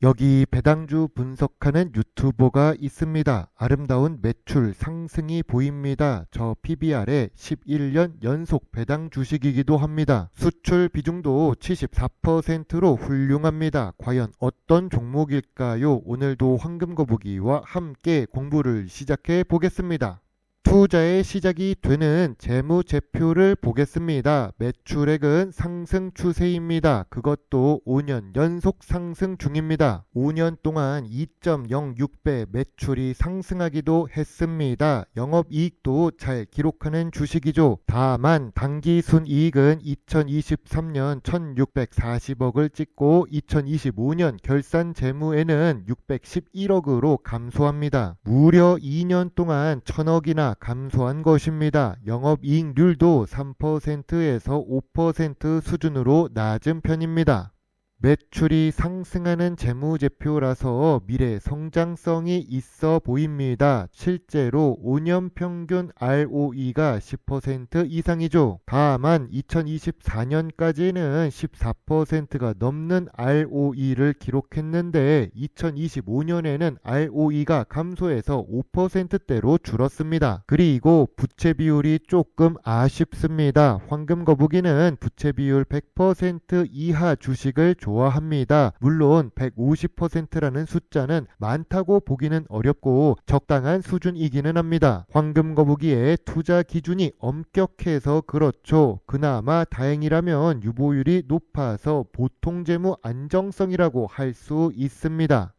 여기 배당주 분석하는 유튜버가 있습니다. 아름다운 매출 상승이 보입니다. 저 PBR의 11년 연속 배당 주식이기도 합니다. 수출 비중도 74%로 훌륭합니다. 과연 어떤 종목일까요? 오늘도 황금거북이와 함께 공부를 시작해 보겠습니다. 투자의 시작이 되는 재무제표를 보겠습니다. 매출액은 상승 추세입니다. 그것도 5년 연속 상승 중입니다. 5년 동안 2.06배 매출이 상승하기도 했습니다. 영업이익도 잘 기록하는 주식이죠. 다만 당기순이익은 2023년 1640억을 찍고 2025년 결산재무에는 611억으로 감소합니다. 무려 2년 동안 1000억이나 감소한 것입니다. 영업이익률도 3%에서 5% 수준으로 낮은 편입니다. 매출이 상승하는 재무제표라서 미래 성장성이 있어 보입니다. 실제로 5년 평균 ROE가 10% 이상이죠. 다만 2024년까지는 14%가 넘는 ROE를 기록했는데 2025년에는 ROE가 감소해서 5%대로 줄었습니다. 그리고 부채 비율이 조금 아쉽습니다. 황금거북이는 부채 비율 100% 이하 주식을 좋아합니다. 물론 150%라는 숫자는 많다고 보기는 어렵고 적당한 수준이기는 합니다. 황금거북이의 투자 기준이 엄격해서 그렇죠. 그나마 다행이라면 유보율이 높아서 보통 재무 안정성이라고 할 수 있습니다.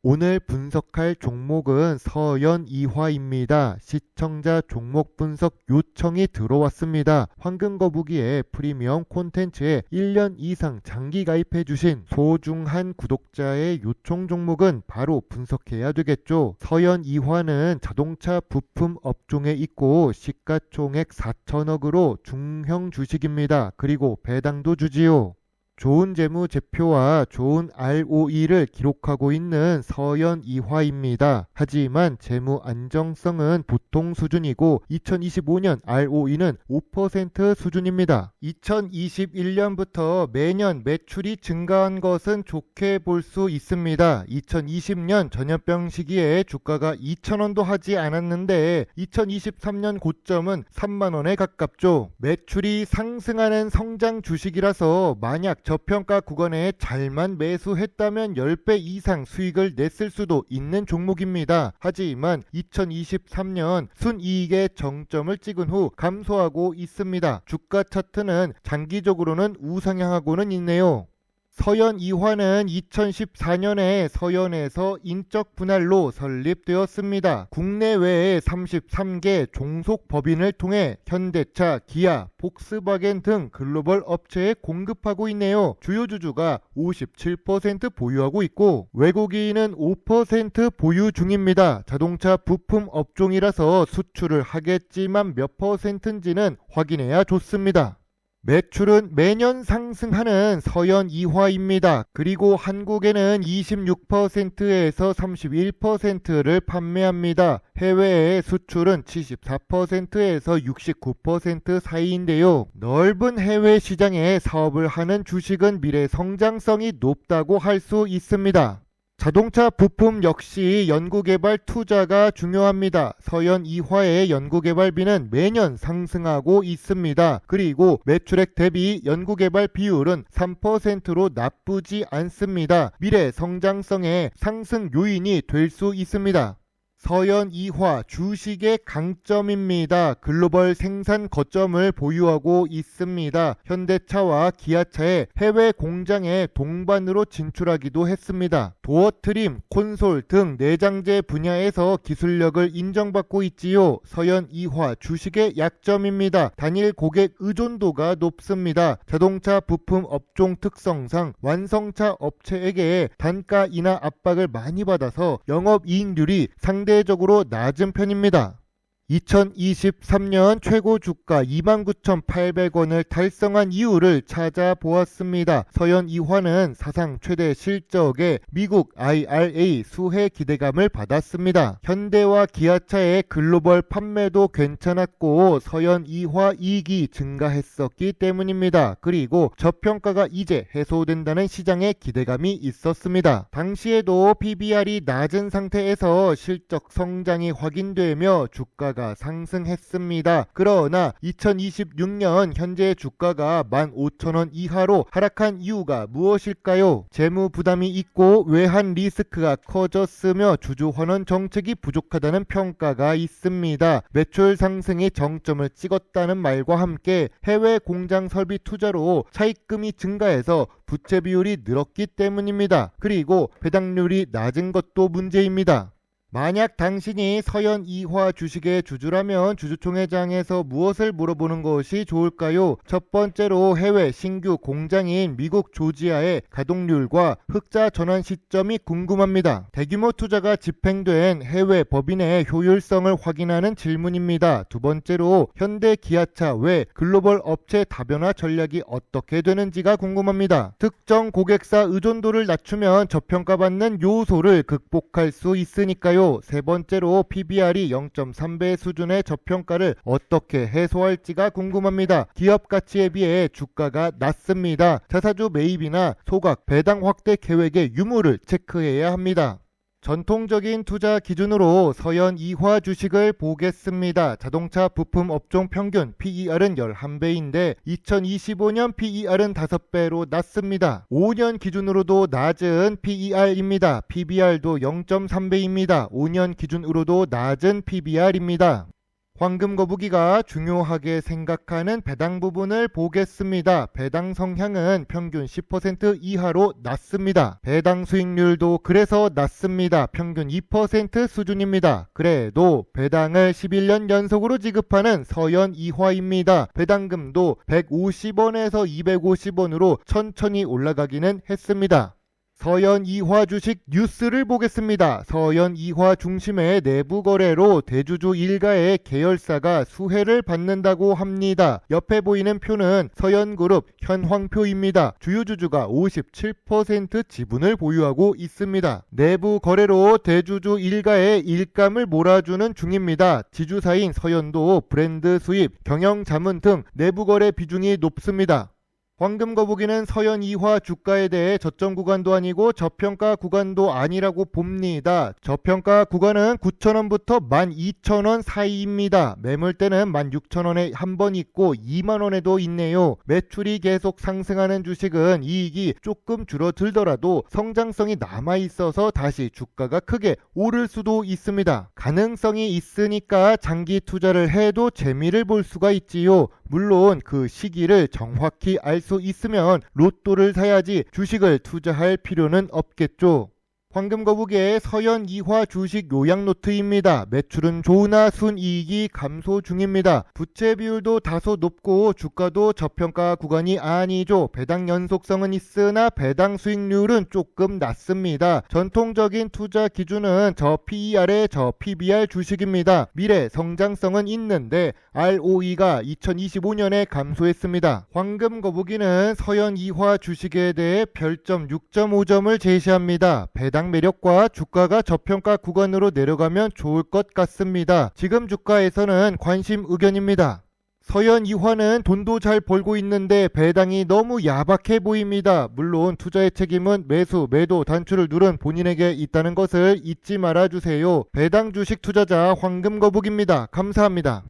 오늘 분석할 종목은 서연이화입니다. 시청자 종목 분석 요청이 들어왔습니다. 황금거북이의 프리미엄 콘텐츠에 1년 이상 장기 가입해 주신 소중한 구독자의 요청 종목은 바로 분석해야 되겠죠. 서연이화는 자동차 부품 업종에 있고 시가총액 4천억으로 중형 주식입니다. 그리고 배당도 주지요. 좋은 재무제표와 좋은 ROE를 기록하고 있는 서연이화입니다. 하지만 재무 안정성은 보통 수준이고 2025년 ROE는 5% 수준입니다. 2021년부터 매년 매출이 증가한 것은 좋게 볼 수 있습니다. 2020년 전염병 시기에 주가가 2,000원도 하지 않았는데 2023년 고점은 3만원에 가깝죠. 매출이 상승하는 성장 주식이라서 만약 저평가 구간에 잘만 매수했다면 10배 이상 수익을 냈을 수도 있는 종목입니다. 하지만 2023년 순이익의 정점을 찍은 후 감소하고 있습니다. 주가 차트는 장기적으로는 우상향하고는 있네요. 서연이화는 2014년에 서연에서 인적 분할로 설립되었습니다. 국내외에 33개 종속 법인을 통해 현대차, 기아, 복스바겐 등 글로벌 업체에 공급하고 있네요. 주요 주주가 57% 보유하고 있고 외국인은 5% 보유 중입니다. 자동차 부품 업종이라서 수출을 하겠지만 몇 %인지는 확인해야 좋습니다. 매출은 매년 상승하는 서연이화입니다. 그리고 한국에는 26%에서 31%를 판매합니다. 해외의 수출은 74%에서 69% 사이인데요. 넓은 해외 시장에 사업을 하는 주식은 미래 성장성이 높다고 할 수 있습니다. 자동차 부품 역시 연구개발 투자가 중요합니다. 서연이화의 연구개발비는 매년 상승하고 있습니다. 그리고 매출액 대비 연구개발 비율은 3%로 나쁘지 않습니다. 미래 성장성의 상승 요인이 될 수 있습니다. 서연이화 주식의 강점입니다. 글로벌 생산 거점을 보유하고 있습니다. 현대차와 기아차의 해외 공장에 동반으로 진출하기도 했습니다. 도어 트림, 콘솔 등 내장재 분야에서 기술력을 인정받고 있지요. 서연이화 주식의 약점입니다. 단일 고객 의존도가 높습니다. 자동차 부품 업종 특성상 완성차 업체에게 단가 인하 압박을 많이 받아서 영업이익률이 상대적으로 낮은 편입니다. 2023년 최고 주가 29,800원을 달성한 이유를 찾아보았습니다. 서현 이화는 사상 최대 실적에 미국 IRA 수혜 기대감을 받았습니다. 현대와 기아차의 글로벌 판매도 괜찮았고 서현 이화 이익이 증가했었기 때문입니다. 그리고 저평가가 이제 해소된다는 시장의 기대감이 있었습니다. 당시에도 PBR이 낮은 상태에서 실적 성장이 확인되며 주가가 상승했습니다. 그러나 2026년 현재 주가가 15,000원 이하로 하락한 이유가 무엇일까요? 재무 부담이 있고 외환 리스크가 커졌으며 주주 환원 정책이 부족하다는 평가가 있습니다. 매출 상승이 정점을 찍었다는 말과 함께 해외 공장 설비 투자로 차입금이 증가해서 부채 비율이 늘었기 때문입니다. 그리고 배당률이 낮은 것도 문제입니다. 만약 당신이 서현 이화 주식의 주주라면 주주총회장에서 무엇을 물어보는 것이 좋을까요? 첫 번째로 해외 신규 공장인 미국 조지아의 가동률과 흑자 전환 시점이 궁금합니다. 대규모 투자가 집행된 해외 법인의 효율성을 확인하는 질문입니다. 두 번째로 현대 기아차 외 글로벌 업체 다변화 전략이 어떻게 되는지가 궁금합니다. 특정 고객사 의존도를 낮추면 저평가받는 요소를 극복할 수 있으니까요. 세 번째로 PBR이 0.3배 수준의 저평가를 어떻게 해소할지가 궁금합니다. 기업 가치에 비해 주가가 낮습니다. 자사주 매입이나 소각, 배당 확대 계획의 유무를 체크해야 합니다. 전통적인 투자 기준으로 서현 이화 주식을 보겠습니다. 자동차 부품 업종 평균 PER은 11배인데 2025년 PER은 5배로 낮습니다. 5년 기준으로도 낮은 PER입니다. PBR도 0.3배입니다. 5년 기준으로도 낮은 PBR입니다. 황금 거북이가 중요하게 생각하는 배당 부분을 보겠습니다. 배당 성향은 평균 10% 이하로 낮습니다. 배당 수익률도 그래서 낮습니다. 평균 2% 수준입니다. 그래도 배당을 11년 연속으로 지급하는 서현 이화입니다. 배당금도 150원에서 250원으로 천천히 올라가기는 했습니다. 서현 이화 주식 뉴스를 보겠습니다. 서현 이화 중심의 내부 거래로 대주주 일가의 계열사가 수혜를 받는다고 합니다. 옆에 보이는 표는 서현그룹 현황표입니다. 주요 주주가 57% 지분을 보유하고 있습니다. 내부 거래로 대주주 일가의 일감을 몰아주는 중입니다. 지주사인 서현도 브랜드 수입, 경영 자문 등 내부 거래 비중이 높습니다. 황금 거북이는 서현 이화 주가에 대해 저점 구간도 아니고 저평가 구간도 아니라고 봅니다. 저평가 구간은 9,000원부터 12,000원 사이입니다. 매물대는 16,000원에 한 번 있고 2만원에도 있네요. 매출이 계속 상승하는 주식은 이익이 조금 줄어들더라도 성장성이 남아있어서 다시 주가가 크게 오를 수도 있습니다. 가능성이 있으니까 장기 투자를 해도 재미를 볼 수가 있지요. 물론 그 시기를 정확히 알 수 있으면 로또를 사야지 주식을 투자할 필요는 없겠죠. 황금 거북이의 서현 이화 주식 요약 노트입니다. 매출은 좋으나 순이익이 감소 중입니다. 부채 비율도 다소 높고 주가도 저평가 구간이 아니죠. 배당 연속성은 있으나 배당 수익률은 조금 낮습니다. 전통적인 투자 기준은 저 PER에 저 PBR 주식입니다. 미래 성장성은 있는데 ROE가 2025년에 감소했습니다. 황금 거북이는 서현 이화 주식에 대해 별점 6.5점을 제시합니다. 배당 매력과 주가가 저평가 구간으로 내려가면 좋을 것 같습니다. 지금 주가에서는 관심 의견입니다. 서현 이화는 돈도 잘 벌고 있는데 배당이 너무 야박해 보입니다. 물론 투자의 책임은 매수, 매도, 단추를 누른 본인에게 있다는 것을 잊지 말아주세요. 배당 주식 투자자 황금 거북입니다. 감사합니다.